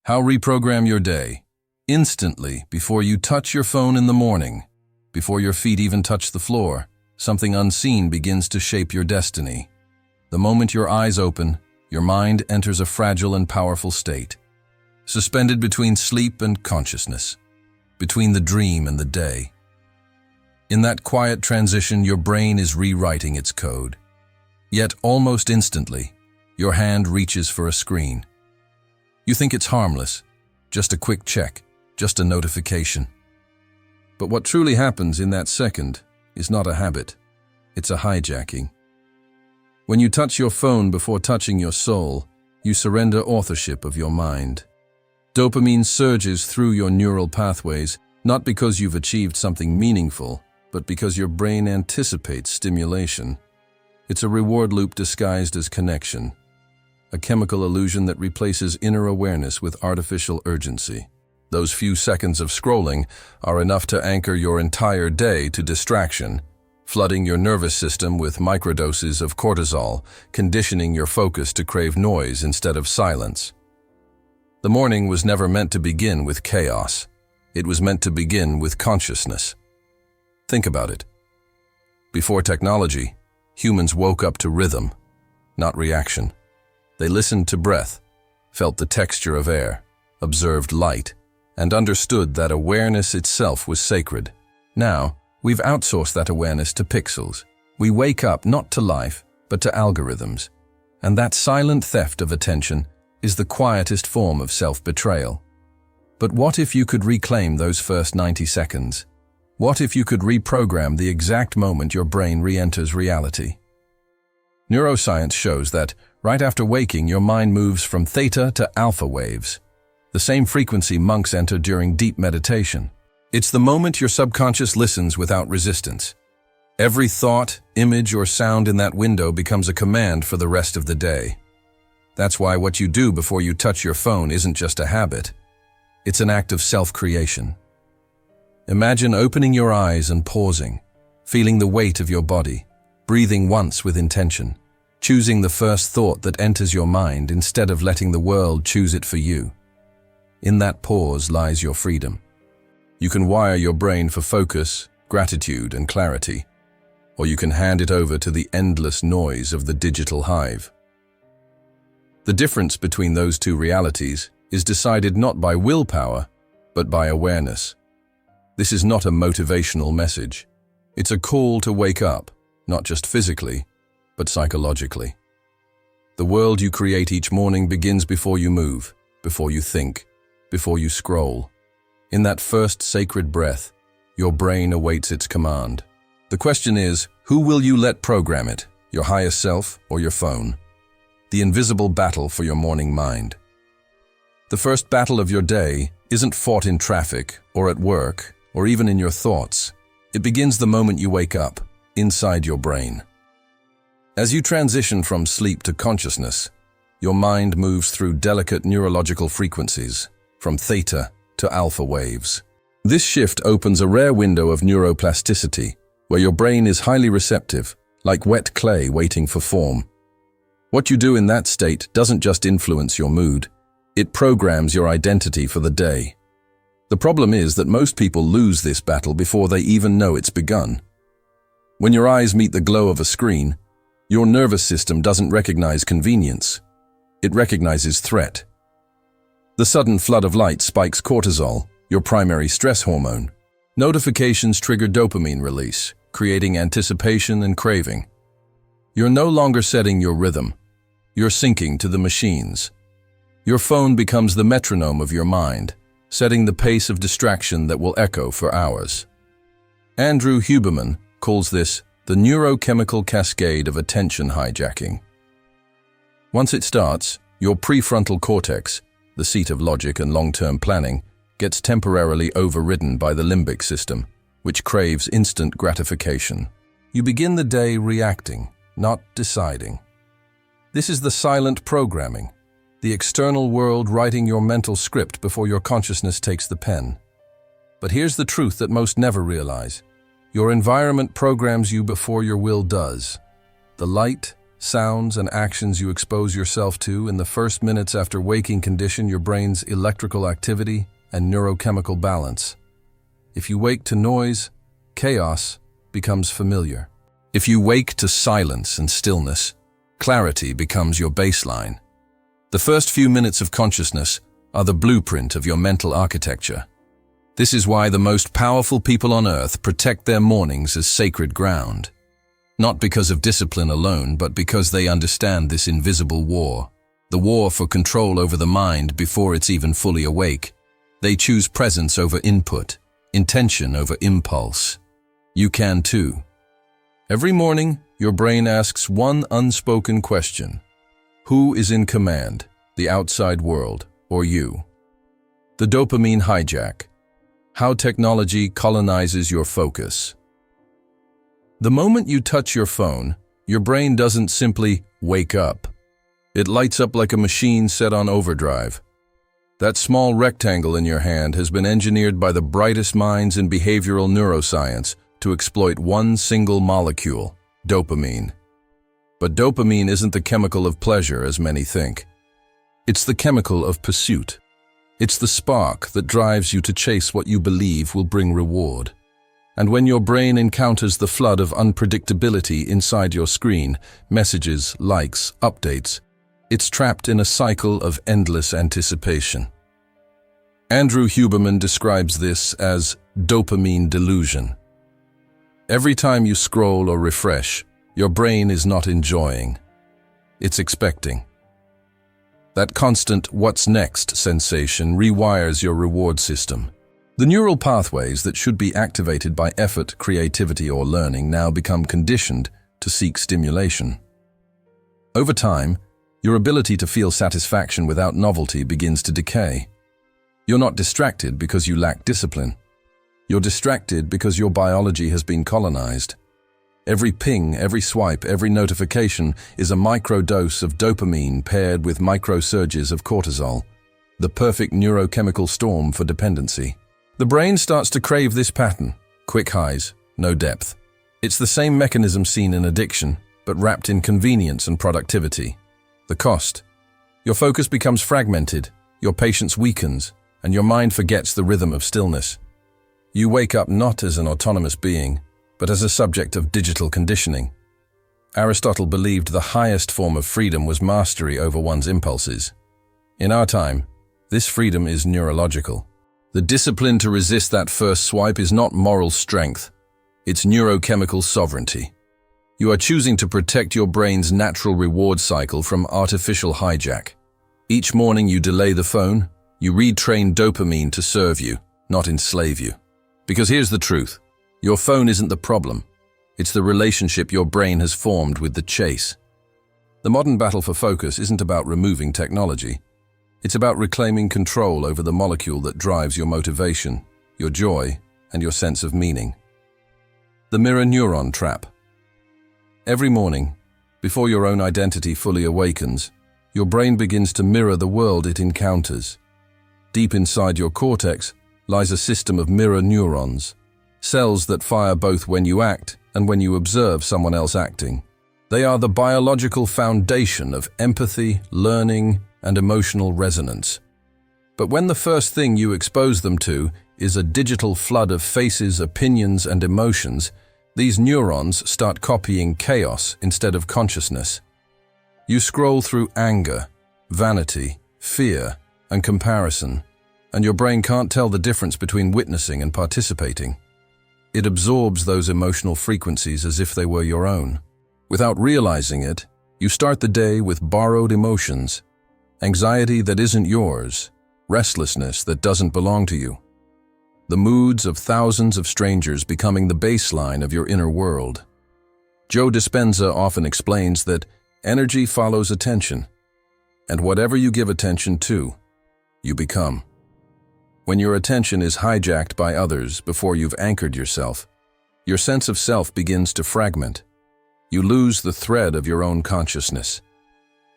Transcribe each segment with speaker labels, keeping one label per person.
Speaker 1: How reprogram your day. Instantly, before you touch your phone in the morning, before your feet even touch the floor, something unseen begins to shape your destiny. The moment your eyes open, your mind enters a fragile and powerful state, suspended between sleep and consciousness, between the dream and the day. In that quiet transition, your brain is rewriting its code. Yet, almost instantly, your hand reaches for a screen. You think it's harmless, just a quick check, just a notification. But what truly happens in that second is not a habit, it's a hijacking. When you touch your phone before touching your soul, you surrender authorship of your mind. Dopamine surges through your neural pathways, not because you've achieved something meaningful, but because your brain anticipates stimulation. It's a reward loop disguised as connection, a chemical illusion that replaces inner awareness with artificial urgency. Those few seconds of scrolling are enough to anchor your entire day to distraction, flooding your nervous system with microdoses of cortisol, conditioning your focus to crave noise instead of silence. The morning was never meant to begin with chaos. It was meant to begin with consciousness. Think about it. Before technology, humans woke up to rhythm, not reaction. They listened to breath, felt the texture of air, observed light, and understood that awareness itself was sacred. Now, we've outsourced that awareness to pixels. We wake up not to life, but to algorithms. And that silent theft of attention is the quietest form of self-betrayal. But what if you could reclaim those first 90 seconds? What if you could reprogram the exact moment your brain re-enters reality? Neuroscience shows that right after waking, your mind moves from theta to alpha waves, the same frequency monks enter during deep meditation. It's the moment your subconscious listens without resistance. Every thought, image, or sound in that window becomes a command for the rest of the day. That's why what you do before you touch your phone isn't just a habit. It's an act of self-creation. Imagine opening your eyes and pausing, feeling the weight of your body, breathing once with intention, choosing the first thought that enters your mind instead of letting the world choose it for you. In that pause lies your freedom. You can wire your brain for focus, gratitude, and clarity, or you can hand it over to the endless noise of the digital hive. The difference between those two realities is decided not by willpower, but by awareness. This is not a motivational message. It's a call to wake up, not just physically, but psychologically. The world you create each morning begins before you move, before you think, before you scroll. In that first sacred breath, your brain awaits its command. The question is, who will you let program it, your higher self or your phone? The invisible battle for your morning mind. The first battle of your day isn't fought in traffic or at work or even in your thoughts. It begins the moment you wake up, inside your brain. As you transition from sleep to consciousness, your mind moves through delicate neurological frequencies, from theta to alpha waves. This shift opens a rare window of neuroplasticity, where your brain is highly receptive, like wet clay waiting for form. What you do in that state doesn't just influence your mood, it programs your identity for the day. The problem is that most people lose this battle before they even know it's begun. When your eyes meet the glow of a screen, your nervous system doesn't recognize convenience. It recognizes threat. The sudden flood of light spikes cortisol, your primary stress hormone. Notifications trigger dopamine release, creating anticipation and craving. You're no longer setting your rhythm. You're syncing to the machines. Your phone becomes the metronome of your mind, setting the pace of distraction that will echo for hours. Andrew Huberman calls this the neurochemical cascade of attention hijacking. Once it starts, your prefrontal cortex, the seat of logic and long-term planning, gets temporarily overridden by the limbic system, which craves instant gratification. You begin the day reacting, not deciding. This is the silent programming, the external world writing your mental script before your consciousness takes the pen. But here's the truth that most never realize. Your environment programs you before your will does. The light, sounds, and actions you expose yourself to in the first minutes after waking condition your brain's electrical activity and neurochemical balance. If you wake to noise, chaos becomes familiar. If you wake to silence and stillness, clarity becomes your baseline. The first few minutes of consciousness are the blueprint of your mental architecture. This is why the most powerful people on earth protect their mornings as sacred ground. Not because of discipline alone, but because they understand this invisible war. The war for control over the mind before it's even fully awake. They choose presence over input, intention over impulse. You can too. Every morning, your brain asks one unspoken question. Who is in command, the outside world or you? The dopamine hijack. How technology colonizes your focus. The moment you touch your phone, your brain doesn't simply wake up. It lights up like a machine set on overdrive. That small rectangle in your hand has been engineered by the brightest minds in behavioral neuroscience to exploit one single molecule, dopamine. But dopamine isn't the chemical of pleasure as many think. It's the chemical of pursuit. It's the spark that drives you to chase what you believe will bring reward. And when your brain encounters the flood of unpredictability inside your screen, messages, likes, updates, it's trapped in a cycle of endless anticipation. Andrew Huberman describes this as dopamine delusion. Every time you scroll or refresh, your brain is not enjoying. It's expecting. That constant "what's next" sensation rewires your reward system. The neural pathways that should be activated by effort, creativity, or learning now become conditioned to seek stimulation. Over time, your ability to feel satisfaction without novelty begins to decay. You're not distracted because you lack discipline. You're distracted because your biology has been colonized. Every ping, every swipe, every notification is a microdose of dopamine paired with microsurges of cortisol, the perfect neurochemical storm for dependency. The brain starts to crave this pattern, quick highs, no depth. It's the same mechanism seen in addiction, but wrapped in convenience and productivity. The cost: your focus becomes fragmented, your patience weakens, and your mind forgets the rhythm of stillness. You wake up not as an autonomous being, but as a subject of digital conditioning. Aristotle believed the highest form of freedom was mastery over one's impulses. In our time, this freedom is neurological. The discipline to resist that first swipe is not moral strength, it's neurochemical sovereignty. You are choosing to protect your brain's natural reward cycle from artificial hijack. Each morning you delay the phone, you retrain dopamine to serve you, not enslave you. Because here's the truth. Your phone isn't the problem. It's the relationship your brain has formed with the chase. The modern battle for focus isn't about removing technology. It's about reclaiming control over the molecule that drives your motivation, your joy, and your sense of meaning. The mirror neuron trap. Every morning, before your own identity fully awakens, your brain begins to mirror the world it encounters. Deep inside your cortex lies a system of mirror neurons, cells that fire both when you act and when you observe someone else acting. They are the biological foundation of empathy, learning, and emotional resonance. But when the first thing you expose them to is a digital flood of faces, opinions, and emotions, these neurons start copying chaos instead of consciousness. You scroll through anger, vanity, fear, and comparison, and your brain can't tell the difference between witnessing and participating. It absorbs those emotional frequencies as if they were your own. Without realizing it, you start the day with borrowed emotions, anxiety that isn't yours, restlessness that doesn't belong to you. The moods of thousands of strangers becoming the baseline of your inner world. Joe Dispenza often explains that energy follows attention, and whatever you give attention to, you become. When your attention is hijacked by others before you've anchored yourself, your sense of self begins to fragment. You lose the thread of your own consciousness.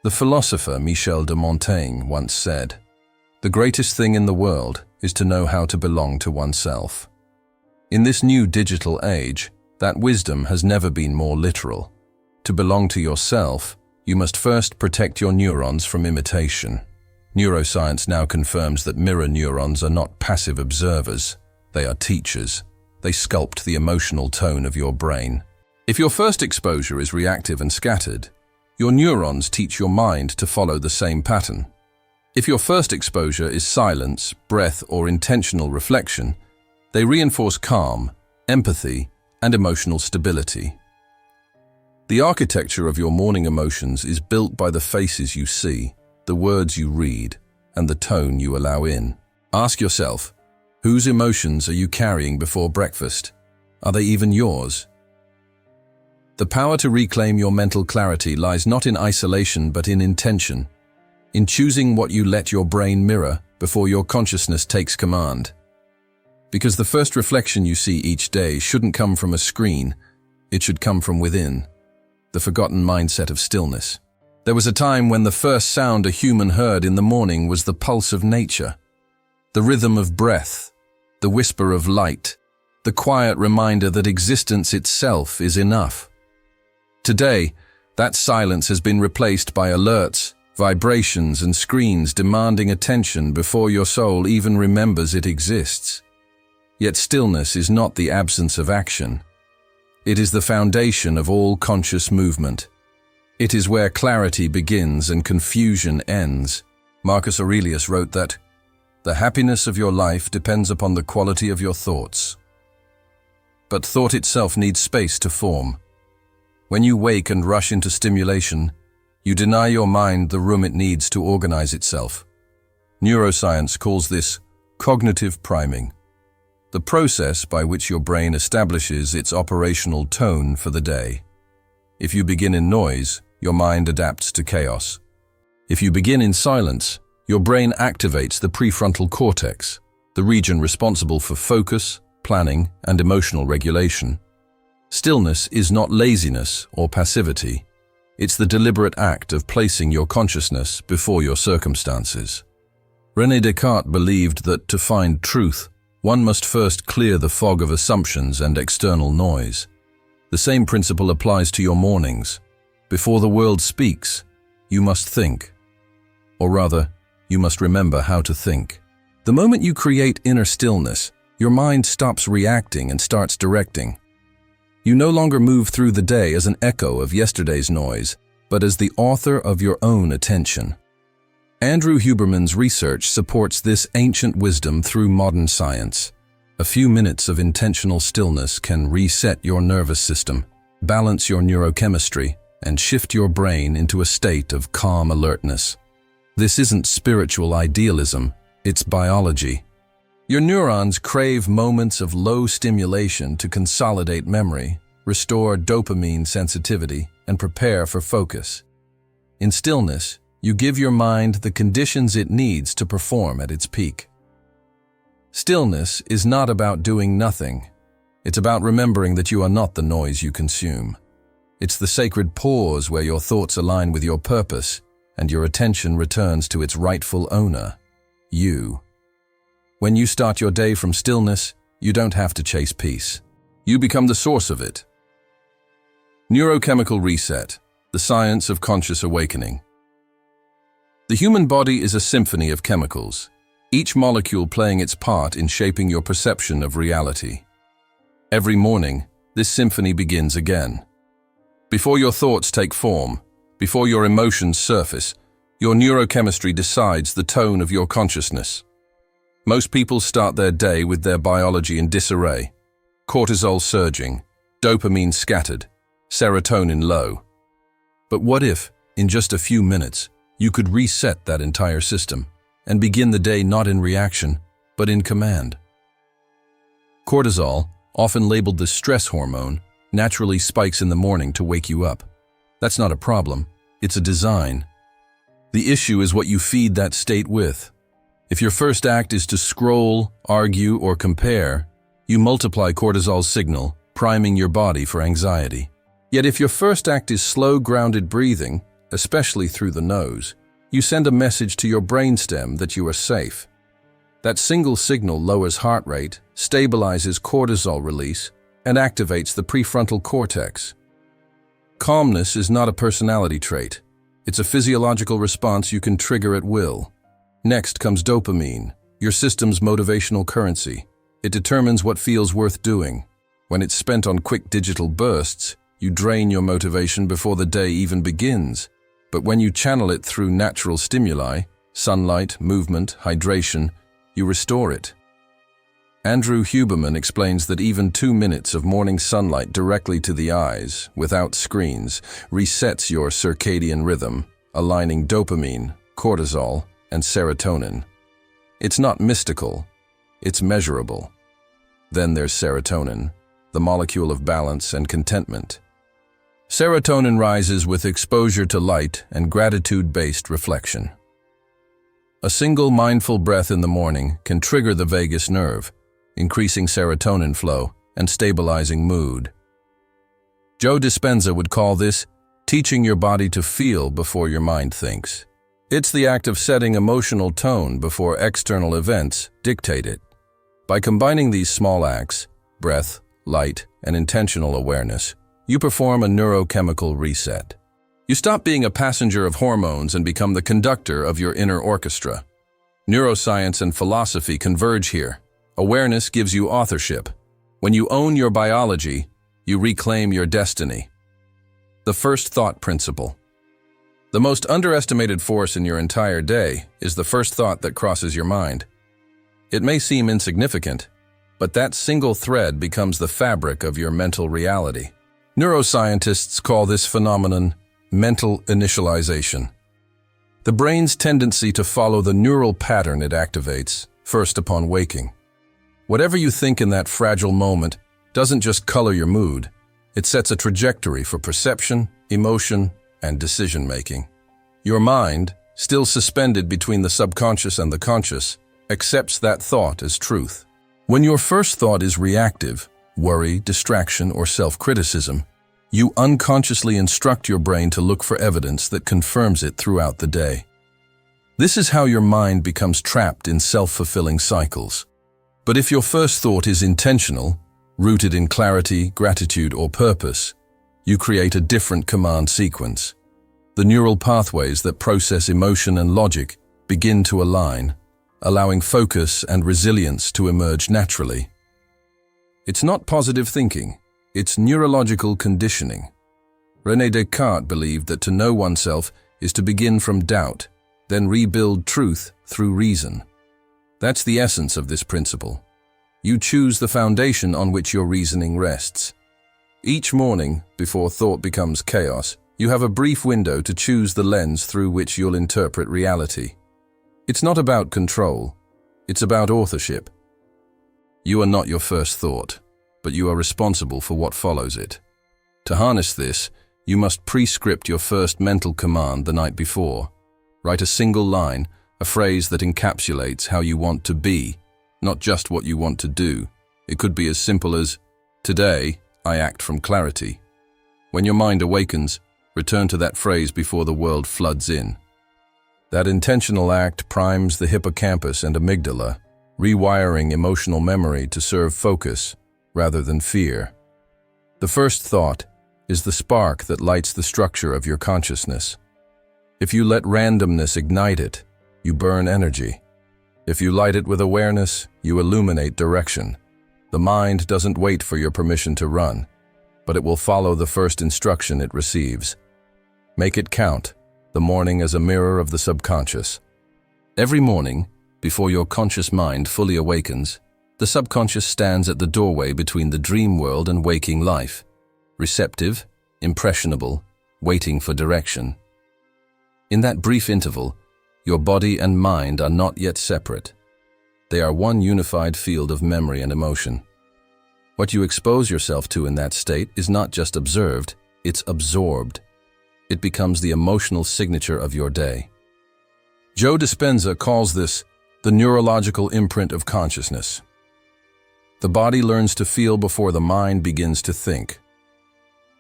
Speaker 1: The philosopher Michel de Montaigne once said, "The greatest thing in the world is to know how to belong to oneself." In this new digital age, that wisdom has never been more literal. To belong to yourself you must first protect your neurons from imitation. Neuroscience now confirms that mirror neurons are not passive observers. They are teachers. They sculpt the emotional tone of your brain. If your first exposure is reactive and scattered, your neurons teach your mind to follow the same pattern. If your first exposure is silence, breath, or intentional reflection, they reinforce calm, empathy, and emotional stability. The architecture of your morning emotions is built by the faces you see, the words you read, and the tone you allow in. Ask yourself, whose emotions are you carrying before breakfast? Are they even yours? The power to reclaim your mental clarity lies not in isolation but in intention, in choosing what you let your brain mirror before your consciousness takes command. Because the first reflection you see each day shouldn't come from a screen, it should come from within, the forgotten mindset of stillness. There was a time when the first sound a human heard in the morning was the pulse of nature, the rhythm of breath, the whisper of light, the quiet reminder that existence itself is enough. Today, that silence has been replaced by alerts, vibrations, and screens demanding attention before your soul even remembers it exists. Yet stillness is not the absence of action. It is the foundation of all conscious movement. It is where clarity begins and confusion ends. Marcus Aurelius wrote that, "The happiness of your life depends upon the quality of your thoughts." But thought itself needs space to form. When you wake and rush into stimulation, you deny your mind the room it needs to organize itself. Neuroscience calls this cognitive priming, the process by which your brain establishes its operational tone for the day. If you begin in noise, your mind adapts to chaos. If you begin in silence, your brain activates the prefrontal cortex, the region responsible for focus, planning, and emotional regulation. Stillness is not laziness or passivity. It's the deliberate act of placing your consciousness before your circumstances. René Descartes believed that to find truth, one must first clear the fog of assumptions and external noise. The same principle applies to your mornings. Before the world speaks, you must think. Or rather, you must remember how to think. The moment you create inner stillness, your mind stops reacting and starts directing. You no longer move through the day as an echo of yesterday's noise, but as the author of your own attention. Andrew Huberman's research supports this ancient wisdom through modern science. A few minutes of intentional stillness can reset your nervous system, balance your neurochemistry, and shift your brain into a state of calm alertness. This isn't spiritual idealism, it's biology. Your neurons crave moments of low stimulation to consolidate memory, restore dopamine sensitivity, and prepare for focus. In stillness, you give your mind the conditions it needs to perform at its peak. Stillness is not about doing nothing. It's about remembering that you are not the noise you consume. It's the sacred pause where your thoughts align with your purpose and your attention returns to its rightful owner, you. When you start your day from stillness, you don't have to chase peace. You become the source of it. Neurochemical reset, the science of conscious awakening. The human body is a symphony of chemicals, each molecule playing its part in shaping your perception of reality. Every morning, this symphony begins again. Before your thoughts take form, before your emotions surface, your neurochemistry decides the tone of your consciousness. Most people start their day with their biology in disarray. Cortisol surging, dopamine scattered, serotonin low. But what if, in just a few minutes, you could reset that entire system and begin the day not in reaction, but in command? Cortisol, often labeled the stress hormone, naturally spikes in the morning to wake you up. That's not a problem, it's a design. The issue is what you feed that state with. If your first act is to scroll, argue, or compare, you multiply cortisol's signal, priming your body for anxiety. Yet if your first act is slow, grounded breathing, especially through the nose, you send a message to your brainstem that you are safe. That single signal lowers heart rate, stabilizes cortisol release, and activates the prefrontal cortex. Calmness is not a personality trait, It's a physiological response you can trigger at will. Next comes dopamine, your system's motivational currency. It determines what feels worth doing. When it's spent on quick digital bursts, you drain your motivation before the day even begins. But when you channel it through natural stimuli, sunlight, movement, hydration, you restore it. Andrew Huberman explains that even 2 minutes of morning sunlight directly to the eyes, without screens, resets your circadian rhythm, aligning dopamine, cortisol, and serotonin. It's not mystical, it's measurable. Then there's serotonin, the molecule of balance and contentment. Serotonin rises with exposure to light and gratitude-based reflection. A single mindful breath in the morning can trigger the vagus nerve, increasing serotonin flow and stabilizing mood. Joe Dispenza would call this teaching your body to feel before your mind thinks. It's the act of setting emotional tone before external events dictate it. By combining these small acts, breath, light, and intentional awareness, you perform a neurochemical reset. You stop being a passenger of hormones and become the conductor of your inner orchestra. Neuroscience and philosophy converge here. Awareness gives you authorship. When you own your biology, you reclaim your destiny. The first thought principle. The most underestimated force in your entire day is the first thought that crosses your mind. It may seem insignificant, but that single thread becomes the fabric of your mental reality. Neuroscientists call this phenomenon mental initialization. The brain's tendency to follow the neural pattern it activates, first upon waking. Whatever you think in that fragile moment doesn't just color your mood, it sets a trajectory for perception, emotion, and decision-making. Your mind, still suspended between the subconscious and the conscious, accepts that thought as truth. When your first thought is reactive, worry, distraction, or self-criticism, you unconsciously instruct your brain to look for evidence that confirms it throughout the day. This is how your mind becomes trapped in self-fulfilling cycles. But if your first thought is intentional, rooted in clarity, gratitude, or purpose, you create a different command sequence. The neural pathways that process emotion and logic begin to align, allowing focus and resilience to emerge naturally. It's not positive thinking, it's neurological conditioning. René Descartes believed that to know oneself is to begin from doubt, then rebuild truth through reason. That's the essence of this principle. You choose the foundation on which your reasoning rests. Each morning, before thought becomes chaos, you have a brief window to choose the lens through which you'll interpret reality. It's not about control, it's about authorship. You are not your first thought, but you are responsible for what follows it. To harness this, you must pre-script your first mental command the night before. Write a single line, a phrase that encapsulates how you want to be, not just what you want to do. It could be as simple as, "Today, I act from clarity." When your mind awakens, return to that phrase before the world floods in. That intentional act primes the hippocampus and amygdala, rewiring emotional memory to serve focus rather than fear. The first thought is the spark that lights the structure of your consciousness. If you let randomness ignite it, you burn energy. If you light it with awareness, you illuminate direction. The mind doesn't wait for your permission to run, but it will follow the first instruction it receives. Make it count, the morning as a mirror of the subconscious. Every morning, before your conscious mind fully awakens, the subconscious stands at the doorway between the dream world and waking life, receptive, impressionable, waiting for direction. In that brief interval, your body and mind are not yet separate. They are one unified field of memory and emotion. What you expose yourself to in that state is not just observed, it's absorbed. It becomes the emotional signature of your day. Joe Dispenza calls this the neurological imprint of consciousness. The body learns to feel before the mind begins to think.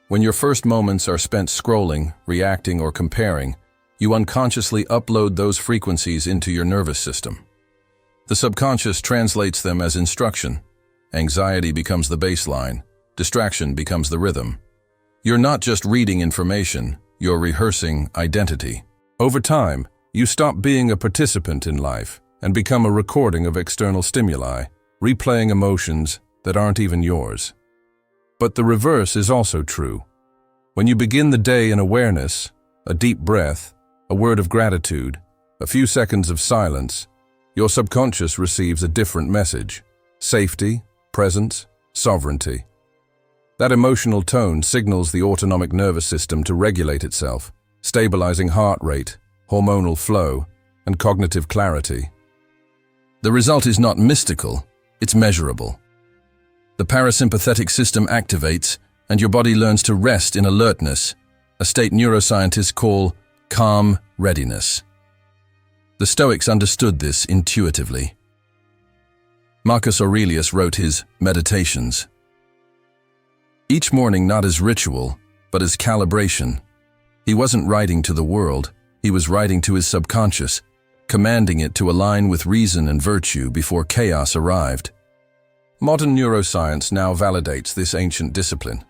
Speaker 1: When your first moments are spent scrolling, reacting, or comparing, you unconsciously upload those frequencies into your nervous system. The subconscious translates them as instruction. Anxiety becomes the baseline. Distraction becomes the rhythm. You're not just reading information, you're rehearsing identity. Over time, you stop being a participant in life and become a recording of external stimuli, replaying emotions that aren't even yours. But the reverse is also true. When you begin the day in awareness, a deep breath, a word of gratitude, a few seconds of silence, your subconscious receives a different message: safety, presence, sovereignty. That emotional tone signals the autonomic nervous system to regulate itself, stabilizing heart rate, hormonal flow, and cognitive clarity. The result is not mystical, it's measurable. The parasympathetic system activates, and your body learns to rest in alertness, a state neuroscientists call calm readiness. The Stoics understood this intuitively. Marcus Aurelius wrote his Meditations. Each morning not as ritual, but as calibration. He wasn't writing to the world, he was writing to his subconscious, commanding it to align with reason and virtue before chaos arrived. Modern neuroscience now validates this ancient discipline.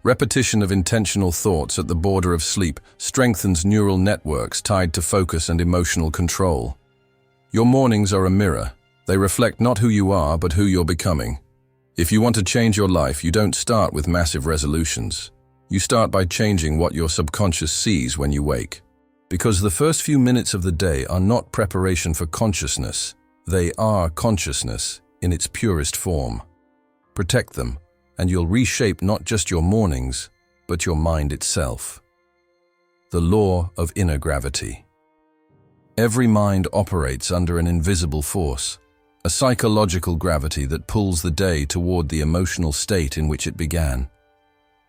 Speaker 1: Repetition of intentional thoughts at the border of sleep strengthens neural networks tied to focus and emotional control. Your mornings are a mirror. They reflect not who you are, but who you're becoming. If you want to change your life, you don't start with massive resolutions. You start by changing what your subconscious sees when you wake. Because the first few minutes of the day are not preparation for consciousness. They are consciousness in its purest form. Protect them, and you'll reshape not just your mornings, but your mind itself. The law of inner gravity. Every mind operates under an invisible force, a psychological gravity that pulls the day toward the emotional state in which it began.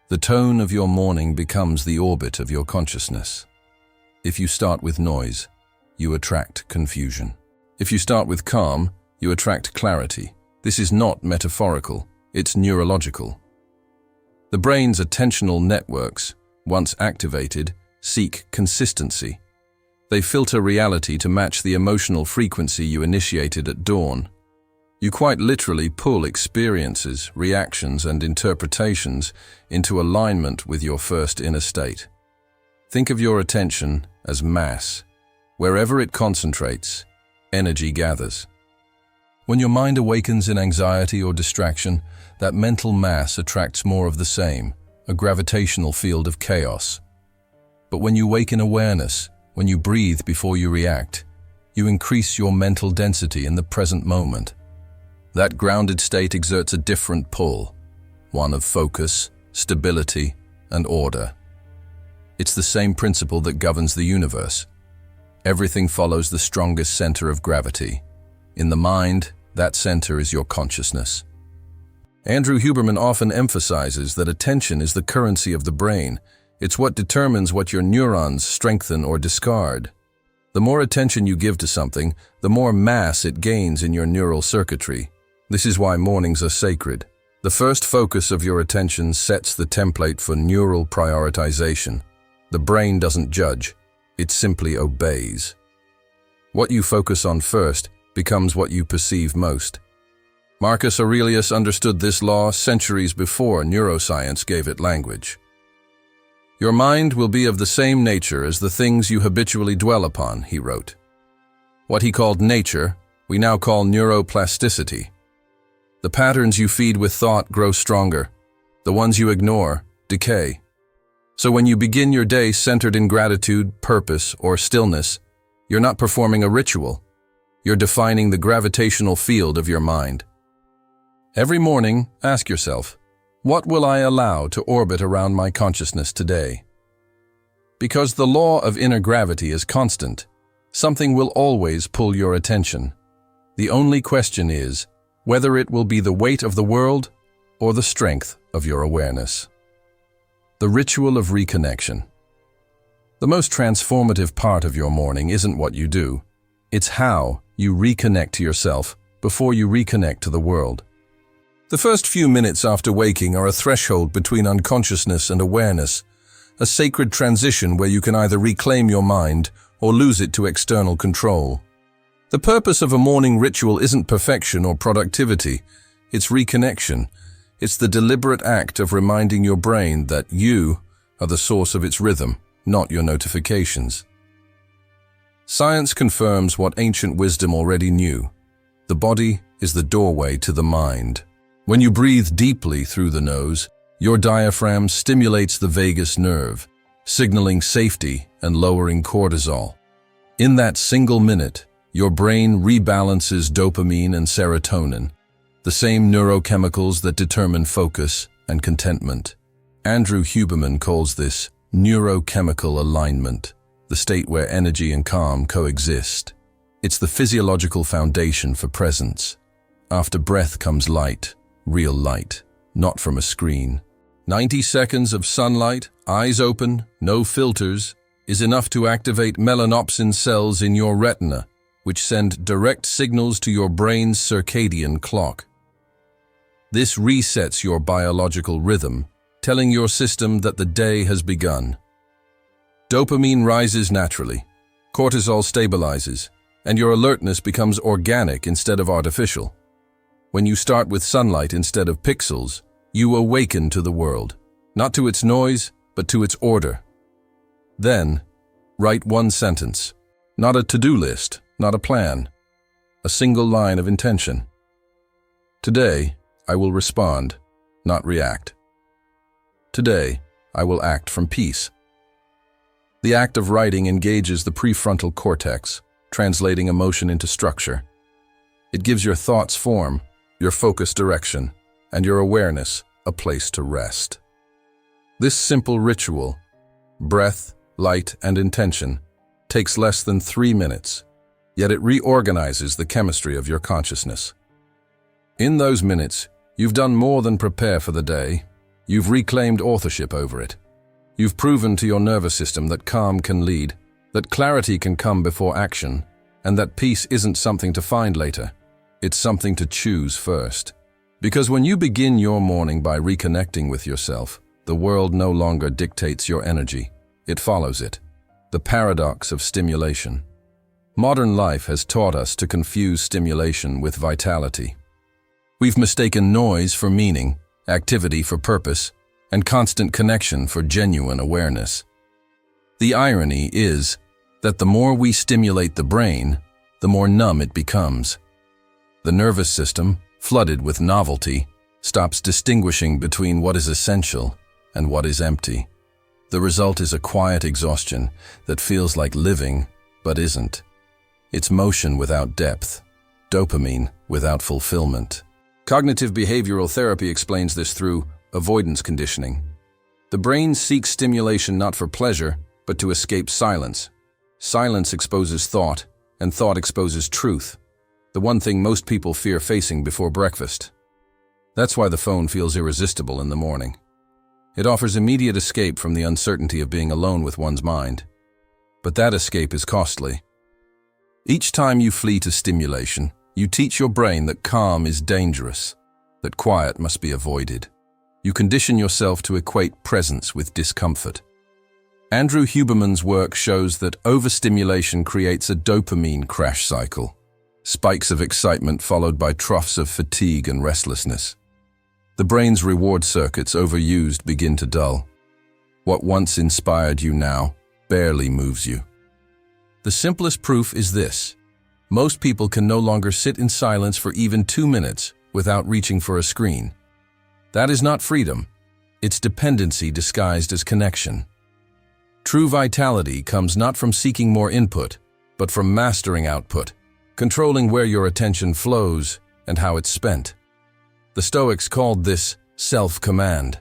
Speaker 1: The tone of your morning becomes the orbit of your consciousness. If you start with noise, you attract confusion. If you start with calm, you attract clarity. This is not metaphorical, it's neurological. The brain's attentional networks, once activated, seek consistency. They filter reality to match the emotional frequency you initiated at dawn. You quite literally pull experiences, reactions, and interpretations into alignment with your first inner state. Think of your attention as mass. Wherever it concentrates, energy gathers. When your mind awakens in anxiety or distraction, that mental mass attracts more of the same, a gravitational field of chaos. But when you wake in awareness, when you breathe before you react, you increase your mental density in the present moment. That grounded state exerts a different pull, one of focus, stability, and order. It's the same principle that governs the universe. Everything follows the strongest center of gravity. In the mind, that center is your consciousness. Andrew Huberman often emphasizes that attention is the currency of the brain. It's what determines what your neurons strengthen or discard. The more attention you give to something, the more mass it gains in your neural circuitry. This is why mornings are sacred. The first focus of your attention sets the template for neural prioritization. The brain doesn't judge, it simply obeys. What you focus on first becomes what you perceive most. Marcus Aurelius understood this law centuries before neuroscience gave it language. Your mind will be of the same nature as the things you habitually dwell upon, he wrote. What he called nature, we now call neuroplasticity. The patterns you feed with thought grow stronger. The ones you ignore decay. So when you begin your day centered in gratitude, purpose, or stillness, you're not performing a ritual. You're defining the gravitational field of your mind. Every morning, ask yourself, what will I allow to orbit around my consciousness today? Because the law of inner gravity is constant, something will always pull your attention. The only question is whether it will be the weight of the world or the strength of your awareness. The ritual of reconnection. The most transformative part of your morning isn't what you do. It's how you reconnect to yourself before you reconnect to the world. The first few minutes after waking are a threshold between unconsciousness and awareness, a sacred transition where you can either reclaim your mind or lose it to external control. The purpose of a morning ritual isn't perfection or productivity, it's reconnection. It's the deliberate act of reminding your brain that you are the source of its rhythm, not your notifications. Science confirms what ancient wisdom already knew. The body is the doorway to the mind. When you breathe deeply through the nose, your diaphragm stimulates the vagus nerve, signaling safety and lowering cortisol. In that single minute, your brain rebalances dopamine and serotonin, the same neurochemicals that determine focus and contentment. Andrew Huberman calls this neurochemical alignment, the state where energy and calm coexist. It's the physiological foundation for presence. After breath comes light, real light, not from a screen. 90 seconds of sunlight, eyes open, no filters, is enough to activate melanopsin cells in your retina, which send direct signals to your brain's circadian clock. This resets your biological rhythm, telling your system that the day has begun. Dopamine rises naturally, cortisol stabilizes, and your alertness becomes organic instead of artificial. When you start with sunlight instead of pixels, you awaken to the world, not to its noise, but to its order. Then, write one sentence, not a to-do list, not a plan, a single line of intention. Today, I will respond, not react. Today, I will act from peace. The act of writing engages the prefrontal cortex, translating emotion into structure. It gives your thoughts form, your focus direction, and your awareness a place to rest. This simple ritual, breath, light, and intention, takes less than 3 minutes, yet it reorganizes the chemistry of your consciousness. In those minutes, you've done more than prepare for the day. You've reclaimed authorship over it. You've proven to your nervous system that calm can lead, that clarity can come before action, and that peace isn't something to find later. It's something to choose first. Because when you begin your morning by reconnecting with yourself, the world no longer dictates your energy. It follows it. The paradox of stimulation. Modern life has taught us to confuse stimulation with vitality. We've mistaken noise for meaning, activity for purpose, and constant connection for genuine awareness. The irony is that the more we stimulate the brain, the more numb it becomes. The nervous system, flooded with novelty, stops distinguishing between what is essential and what is empty. The result is a quiet exhaustion that feels like living, but isn't. It's motion without depth, dopamine without fulfillment. Cognitive behavioral therapy explains this through avoidance conditioning. The brain seeks stimulation not for pleasure, but to escape silence. Silence exposes thought, and thought exposes truth, the one thing most people fear facing before breakfast. That's why the phone feels irresistible in the morning. It offers immediate escape from the uncertainty of being alone with one's mind. But that escape is costly. Each time you flee to stimulation, you teach your brain that calm is dangerous, that quiet must be avoided. You condition yourself to equate presence with discomfort. Andrew Huberman's work shows that overstimulation creates a dopamine crash cycle, spikes of excitement followed by troughs of fatigue and restlessness. The brain's reward circuits, overused, begin to dull. What once inspired you now barely moves you. The simplest proof is this: most people can no longer sit in silence for even 2 minutes without reaching for a screen. That is not freedom. It's dependency disguised as connection. True vitality comes not from seeking more input, but from mastering output, controlling where your attention flows and how it's spent. The Stoics called this self-command.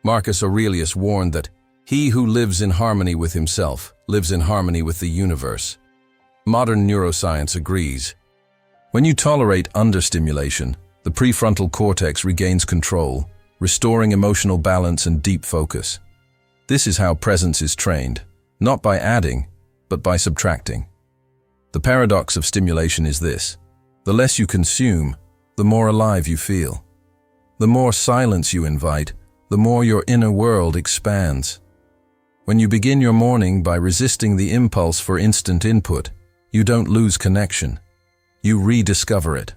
Speaker 1: Marcus Aurelius warned that he who lives in harmony with himself lives in harmony with the universe. Modern neuroscience agrees. When you tolerate understimulation, the prefrontal cortex regains control, restoring emotional balance and deep focus. This is how presence is trained, not by adding, but by subtracting. The paradox of stimulation is this: the less you consume, the more alive you feel. The more silence you invite, the more your inner world expands. When you begin your morning by resisting the impulse for instant input, you don't lose connection. You rediscover it.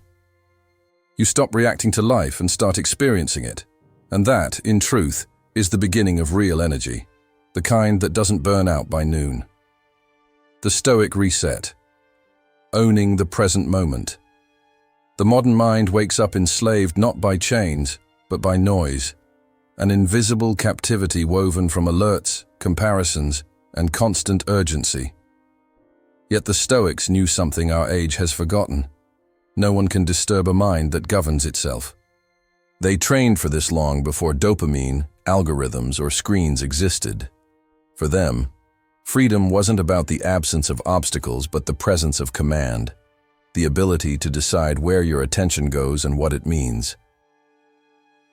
Speaker 1: You stop reacting to life and start experiencing it. And that, in truth, is the beginning of real energy. the kind that doesn't burn out by noon. The Stoic reset. Owning the present moment. The modern mind wakes up enslaved not by chains, but by noise, an invisible captivity woven from alerts, comparisons, and constant urgency. Yet the Stoics knew something our age has forgotten. No one can disturb a mind that governs itself. They trained for this long before dopamine, algorithms, or screens existed. For them, freedom wasn't about the absence of obstacles but the presence of command, the ability to decide where your attention goes and what it means.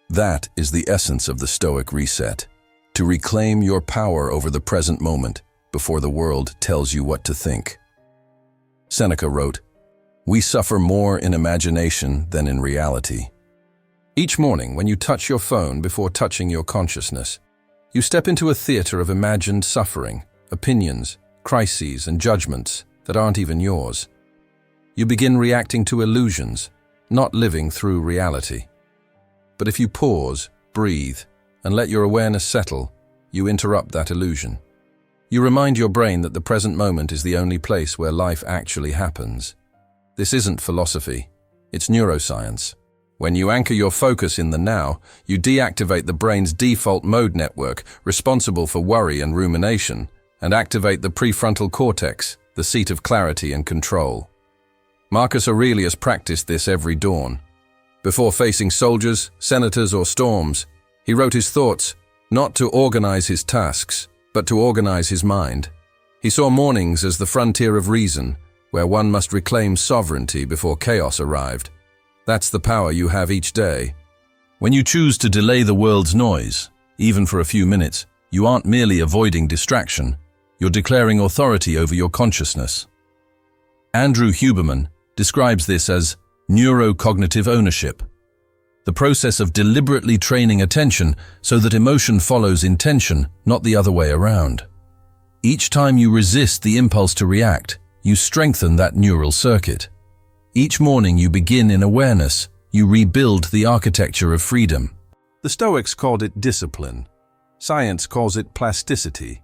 Speaker 1: That is the essence of the Stoic reset, to reclaim your power over the present moment before the world tells you what to think. Seneca wrote, "We suffer more in imagination than in reality." Each morning, when you touch your phone before touching your consciousness, you step into a theater of imagined suffering, opinions, crises, and judgments that aren't even yours. You begin reacting to illusions, not living through reality. But if you pause, breathe, and let your awareness settle, you interrupt that illusion. You remind your brain that the present moment is the only place where life actually happens. This isn't philosophy, it's neuroscience. When you anchor your focus in the now, you deactivate the brain's default mode network, responsible for worry and rumination, and activate the prefrontal cortex, the seat of clarity and control. Marcus Aurelius practiced this every dawn. Before facing soldiers, senators, or storms, he wrote his thoughts, not to organize his tasks, but to organize his mind. He saw mornings as the frontier of reason, where one must reclaim sovereignty before chaos arrived. That's the power you have each day. When you choose to delay the world's noise, even for a few minutes, you aren't merely avoiding distraction, you're declaring authority over your consciousness. Andrew Huberman describes this as neurocognitive ownership, the process of deliberately training attention so that emotion follows intention, not the other way around. Each time you resist the impulse to react, you strengthen that neural circuit. Each morning you begin in awareness, you rebuild the architecture of freedom. The Stoics called it discipline. Science calls it plasticity.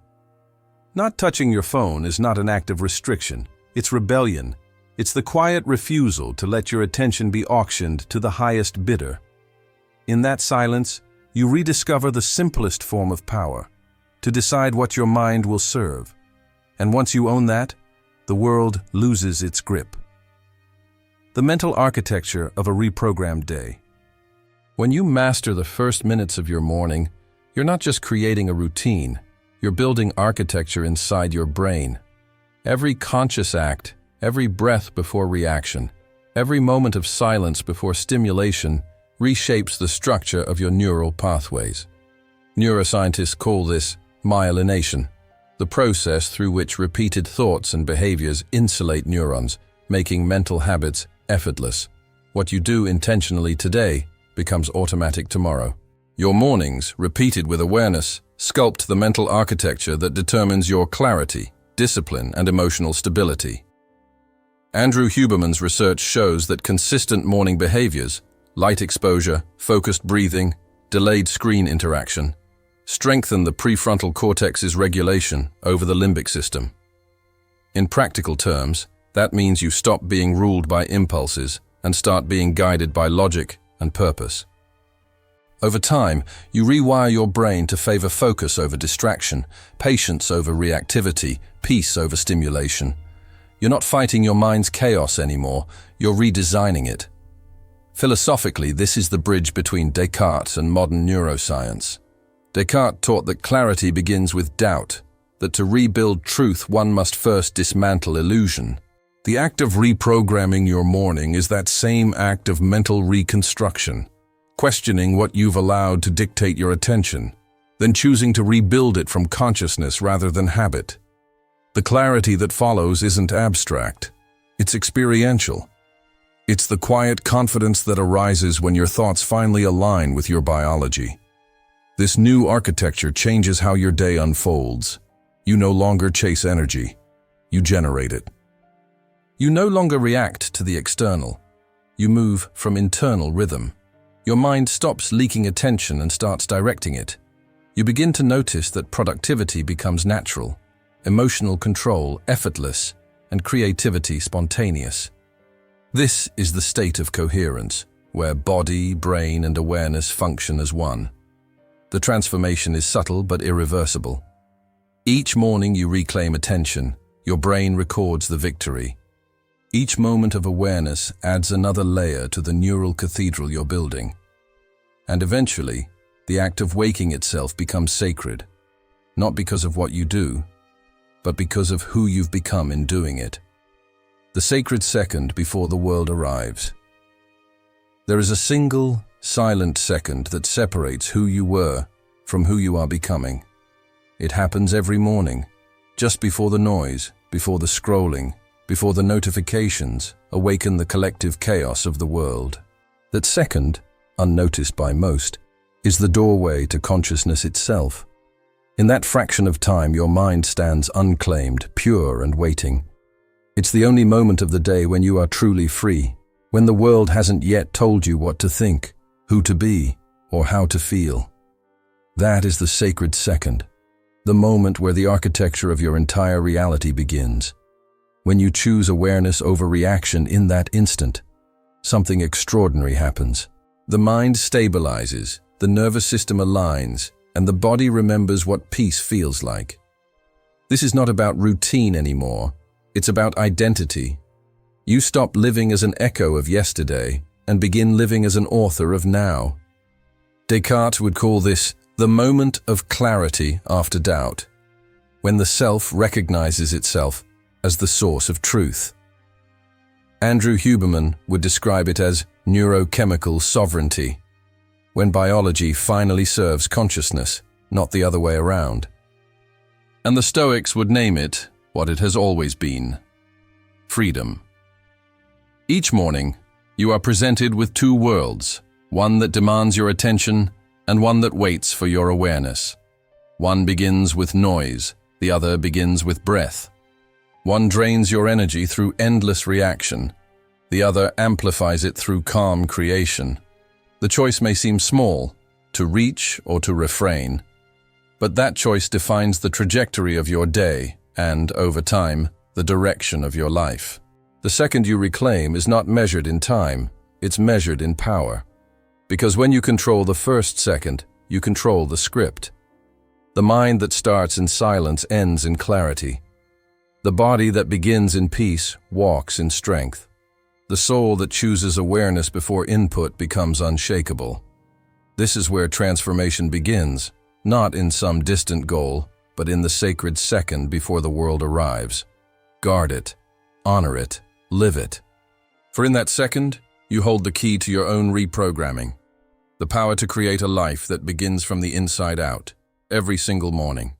Speaker 1: Not touching your phone is not an act of restriction, it's rebellion. It's the quiet refusal to let your attention be auctioned to the highest bidder. In that silence, you rediscover the simplest form of power, to decide what your mind will serve. And once you own that, the world loses its grip. The mental architecture of a reprogrammed day. When you master the first minutes of your morning, you're not just creating a routine, you're building architecture inside your brain. Every conscious act, every breath before reaction, every moment of silence before stimulation reshapes the structure of your neural pathways. Neuroscientists call this myelination, the process through which repeated thoughts and behaviors insulate neurons, making mental habits effortless. What you do intentionally today becomes automatic tomorrow. Your mornings, repeated with awareness, sculpt the mental architecture that determines your clarity, discipline, and emotional stability. Andrew Huberman's research shows that consistent morning behaviors, light exposure, focused breathing, delayed screen interaction, strengthen the prefrontal cortex's regulation over the limbic system. In practical terms, that means you stop being ruled by impulses and start being guided by logic and purpose. Over time, you rewire your brain to favor focus over distraction, patience over reactivity, peace over stimulation. You're not fighting your mind's chaos anymore, you're redesigning it. Philosophically, this is the bridge between Descartes and modern neuroscience. Descartes taught that clarity begins with doubt, that to rebuild truth one must first dismantle illusion. The act of reprogramming your morning is that same act of mental reconstruction, questioning what you've allowed to dictate your attention, then choosing to rebuild it from consciousness rather than habit. The clarity that follows isn't abstract, it's experiential. It's the quiet confidence that arises when your thoughts finally align with your biology. This new architecture changes how your day unfolds. You no longer chase energy, you generate it. You no longer react to the external. You move from internal rhythm. Your mind stops leaking attention and starts directing it. You begin to notice that productivity becomes natural, emotional control effortless, and creativity spontaneous. This is the state of coherence, where body, brain, and awareness function as one. The transformation is subtle but irreversible. Each morning you reclaim attention, your brain records the victory. Each moment of awareness adds another layer to the neural cathedral you're building. And eventually, the act of waking itself becomes sacred, not because of what you do, but because of who you've become in doing it. The sacred second before the world arrives. There is a single, silent second that separates who you were from who you are becoming. It happens every morning, just before the noise, before the scrolling, before the notifications awaken the collective chaos of the world. That second, unnoticed by most, is the doorway to consciousness itself. In that fraction of time, your mind stands unclaimed, pure and waiting. It's the only moment of the day when you are truly free, when the world hasn't yet told you what to think, who to be, or how to feel. That is the sacred second, the moment where the architecture of your entire reality begins. When you choose awareness over reaction in that instant, something extraordinary happens. The mind stabilizes, the nervous system aligns, and the body remembers what peace feels like. This is not about routine anymore, it's about identity. You stop living as an echo of yesterday and begin living as an author of now. Descartes would call this the moment of clarity after doubt, when the self recognizes itself as the source of truth. Andrew Huberman would describe it as neurochemical sovereignty, when biology finally serves consciousness, not the other way around. And the Stoics would name it what it has always been: freedom. Each morning, you are presented with two worlds, one that demands your attention and one that waits for your awareness. One begins with noise, the other begins with breath. One drains your energy through endless reaction, the other amplifies it through calm creation. The choice may seem small, to reach or to refrain, but that choice defines the trajectory of your day and, over time, the direction of your life. The second you reclaim is not measured in time, it's measured in power. Because when you control the first second, you control the script. The mind that starts in silence ends in clarity. The body that begins in peace walks in strength. The soul that chooses awareness before input becomes unshakable. This is where transformation begins, not in some distant goal, but in the sacred second before the world arrives. Guard it, honor it, live it. For in that second, you hold the key to your own reprogramming, the power to create a life that begins from the inside out, every single morning.